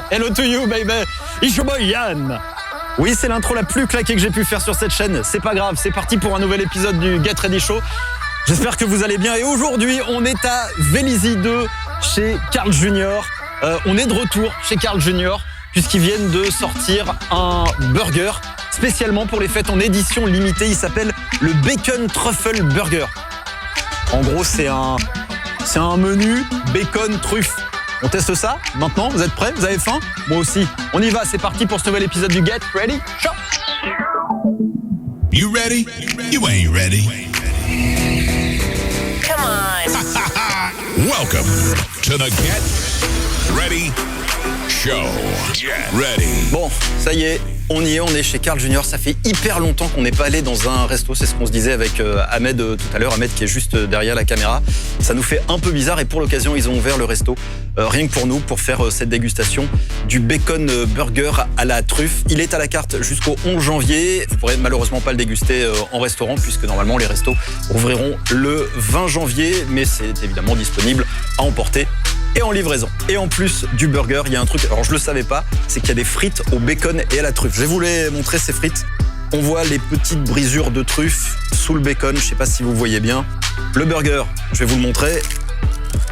Hello to you, baby. It's your boy Yann. Oui, c'est l'intro la plus claquée que j'ai pu faire sur cette chaîne. C'est pas grave, c'est parti pour un nouvel épisode du Get Ready Show. J'espère que vous allez bien. Et aujourd'hui, on est à Vélizy 2 chez Carl's Jr. On est de retour chez Carl's Jr. puisqu'ils viennent de sortir un burger spécialement pour les fêtes en édition limitée. Il s'appelle le Bacon Truffle Burger. En gros, c'est un menu bacon truffe. On teste ça maintenant, vous êtes prêts? Vous avez faim? Moi aussi. On y va, c'est parti pour ce nouvel épisode du Get Ready Show. You ready? You ain't ready. Come on. Welcome to the Get Ready Show. Get ready. Bon, ça y est, on y est, on est chez Carl's Jr. Ça fait hyper longtemps qu'on n'est pas allé dans un resto, c'est ce qu'on se disait avec Ahmed tout à l'heure, Ahmed qui est juste derrière la caméra. Ça nous fait un peu bizarre et pour l'occasion, ils ont ouvert le resto, rien que pour nous, pour faire cette dégustation du bacon burger à la truffe. Il est à la carte jusqu'au 11 janvier. Vous pourrez malheureusement pas le déguster en restaurant puisque normalement les restos ouvriront le 20 janvier, mais c'est évidemment disponible à emporter et en livraison. Et en plus du burger, il y a un truc, alors je le savais pas, c'est qu'il y a des frites au bacon et à la truffe. Je vais vous les montrer, ces frites. On voit les petites brisures de truffe sous le bacon, je sais pas si vous voyez bien. Le burger, je vais vous le montrer.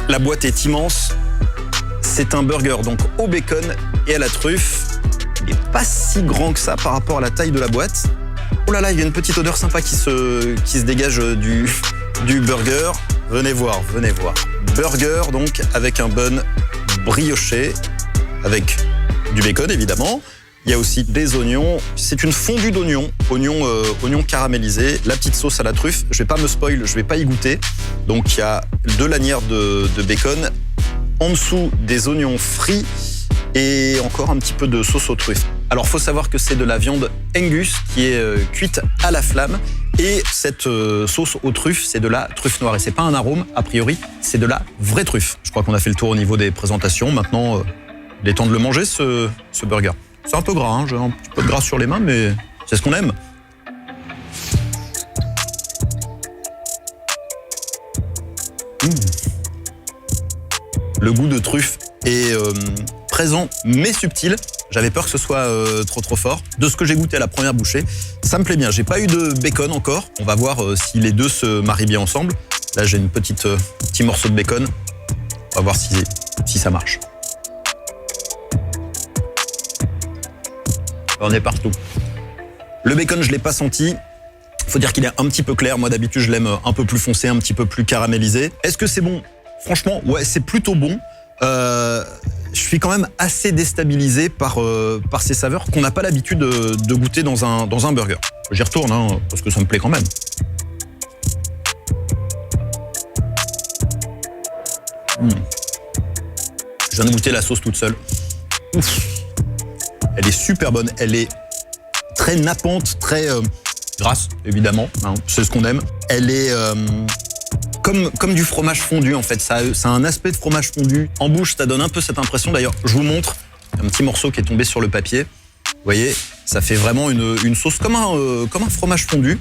La boîte est immense. C'est un burger donc au bacon et à la truffe. Il n'est pas si grand que ça par rapport à la taille de la boîte. Oh là là, il y a une petite odeur sympa qui se dégage du burger. Venez voir, venez voir. Burger donc avec un bun brioché, avec du bacon évidemment. Il y a aussi des oignons. C'est une fondue d'oignons, oignons caramélisés. La petite sauce à la truffe. Je vais pas me spoil, je vais pas y goûter. Donc il y a 2 lanières de bacon. En dessous des oignons frits et encore un petit peu de sauce aux truffes. Alors faut savoir que c'est de la viande Angus qui est cuite à la flamme. Et cette sauce aux truffes, c'est de la truffe noire. Et c'est pas un arôme, a priori, c'est de la vraie truffe. Je crois qu'on a fait le tour au niveau des présentations. Maintenant, il est temps de le manger, ce burger. C'est un peu gras, hein. J'ai un petit peu de gras sur les mains, mais c'est ce qu'on aime. Le goût de truffe est présent, mais subtil. J'avais peur que ce soit trop fort. De ce que j'ai goûté à la première bouchée, ça me plaît bien. J'ai pas eu de bacon encore. On va voir si les deux se marient bien ensemble. Là, j'ai une petit morceau de bacon. On va voir si ça marche. On est partout. Le bacon, je l'ai pas senti. Faut dire qu'il est un petit peu clair. Moi, d'habitude, je l'aime un peu plus foncé, un petit peu plus caramélisé. Est-ce que c'est bon? Franchement, ouais, c'est plutôt bon. Je suis quand même assez déstabilisé par ces saveurs qu'on n'a pas l'habitude de goûter dans un burger. J'y retourne, hein, parce que ça me plaît quand même. Je viens de goûter la sauce toute seule. Ouf. Elle est super bonne. Elle est très nappante, très grasse, évidemment. Hein, c'est ce qu'on aime. Elle est comme du fromage fondu, en fait. Ça a un aspect de fromage fondu. En bouche, ça donne un peu cette impression. D'ailleurs, je vous montre un petit morceau qui est tombé sur le papier. Vous voyez, ça fait vraiment une sauce comme un fromage fondu.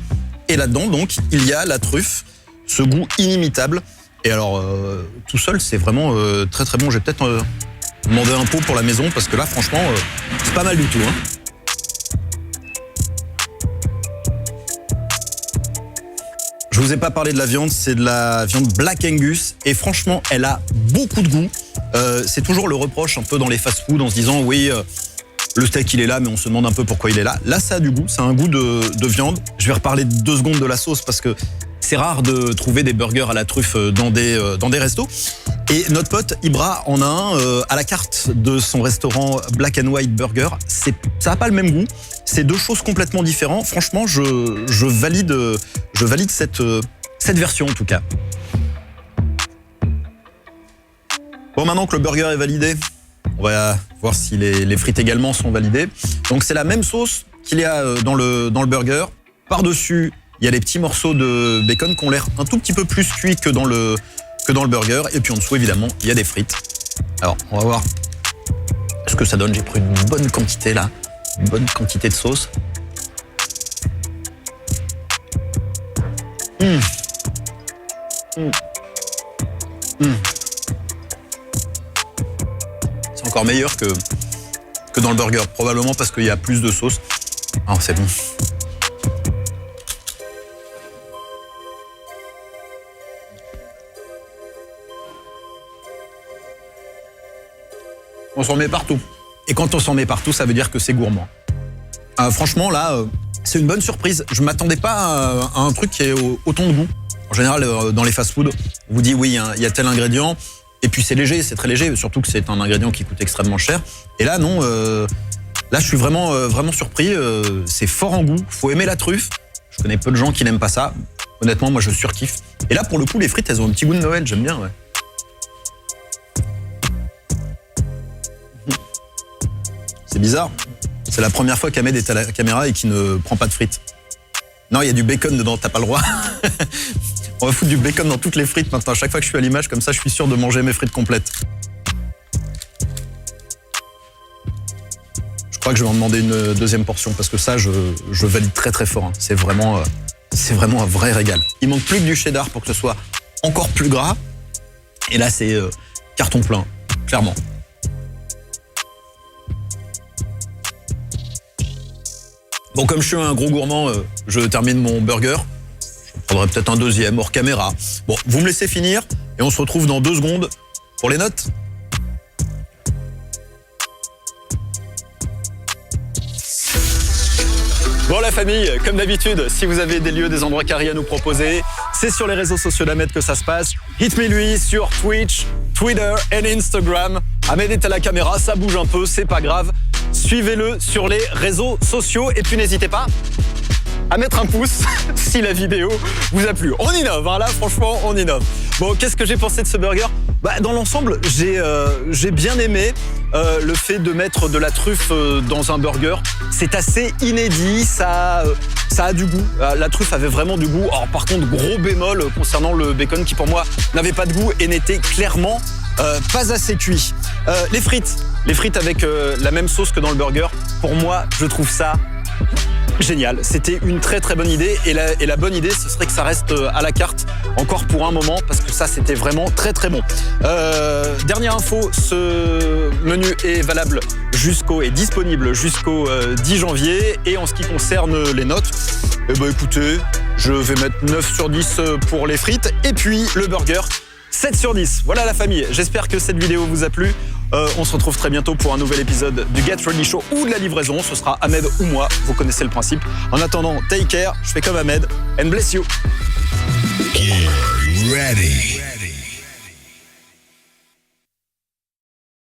Et là-dedans, donc, il y a la truffe, ce goût inimitable. Et alors, tout seul, c'est vraiment très très bon. Je vais peut-être demander un pot pour la maison, parce que là, franchement, c'est pas mal du tout, hein. Je vous ai pas parlé de la viande, c'est de la viande Black Angus et franchement, elle a beaucoup de goût. C'est toujours le reproche un peu dans les fast-food en se disant oui, le steak il est là, mais on se demande un peu pourquoi il est là. Là, ça a du goût, c'est un goût de viande. Je vais reparler 2 secondes de la sauce parce que c'est rare de trouver des burgers à la truffe dans des restos. Et notre pote Ibra en a un à la carte de son restaurant Black and White Burger. Ça n'a pas le même goût. C'est 2 choses complètement différentes. Franchement, je valide cette version en tout cas. Bon, maintenant que le burger est validé, on va voir si les frites également sont validées. Donc c'est la même sauce qu'il y a dans le burger. Par-dessus, il y a les petits morceaux de bacon qui ont l'air un tout petit peu plus cuits que dans le burger. Et puis en dessous, évidemment, il y a des frites. Alors, on va voir ce que ça donne. J'ai pris une bonne quantité là, une bonne quantité de sauce. C'est encore meilleur que que dans le burger. Probablement parce qu'il y a plus de sauce. Oh, c'est bon. On s'en met partout. Et quand on s'en met partout, ça veut dire que c'est gourmand. Franchement, là, c'est une bonne surprise. Je ne m'attendais pas à un truc qui ait autant de goût. En général, dans les fast-food, on vous dit oui, il y a tel ingrédient, et puis c'est léger, c'est très léger, surtout que c'est un ingrédient qui coûte extrêmement cher. Et là, non, là, je suis vraiment surpris. C'est fort en goût, faut aimer la truffe. Je connais peu de gens qui n'aiment pas ça. Honnêtement, moi, je surkiffe. Et là, pour le coup, les frites, elles ont un petit goût de Noël, j'aime bien, ouais. C'est bizarre. C'est la première fois qu'Ahmed est à la caméra et qu'il ne prend pas de frites. Non, il y a du bacon dedans, t'as pas le droit. On va foutre du bacon dans toutes les frites maintenant. À chaque fois que je suis à l'image, comme ça, je suis sûr de manger mes frites complètes. Je crois que je vais en demander une deuxième portion parce que ça, je valide très très fort. Hein. C'est vraiment un vrai régal. Il manque plus que du cheddar pour que ce soit encore plus gras. Et là, c'est carton plein, clairement. Bon, comme je suis un gros gourmand, je termine mon burger. Je prendrai peut-être un deuxième hors caméra. Bon, vous me laissez finir et on se retrouve dans 2 secondes pour les notes. Bon la famille, comme d'habitude, si vous avez des lieux, des endroits carrés à nous proposer, c'est sur les réseaux sociaux d'Ahmed que ça se passe. Hit me lui sur Twitch, Twitter et Instagram. Ahmed est à la caméra, ça bouge un peu, c'est pas grave. Suivez-le sur les réseaux sociaux et puis n'hésitez pas à mettre un pouce si la vidéo vous a plu. On innove, hein, là franchement on innove. Bon, qu'est-ce que j'ai pensé de ce burger ? Dans l'ensemble, j'ai bien aimé le fait de mettre de la truffe dans un burger. C'est assez inédit, ça a du goût. La truffe avait vraiment du goût. Alors, par contre, gros bémol concernant le bacon qui pour moi n'avait pas de goût et n'était clairement pas assez cuit. Les frites avec la même sauce que dans le burger, pour moi, je trouve ça génial. C'était une très très bonne idée et la bonne idée, ce serait que ça reste à la carte encore pour un moment parce que ça, c'était vraiment très très bon. Dernière info, ce menu est valable est disponible jusqu'au 10 janvier et en ce qui concerne les notes, écoutez, je vais mettre 9 sur 10 pour les frites et puis le burger 7 sur 10. Voilà la famille, j'espère que cette vidéo vous a plu. On se retrouve très bientôt pour un nouvel épisode du Get Ready Show ou de la livraison. Ce sera Ahmed ou moi, vous connaissez le principe. En attendant, take care, je fais comme Ahmed, and bless you. Get ready.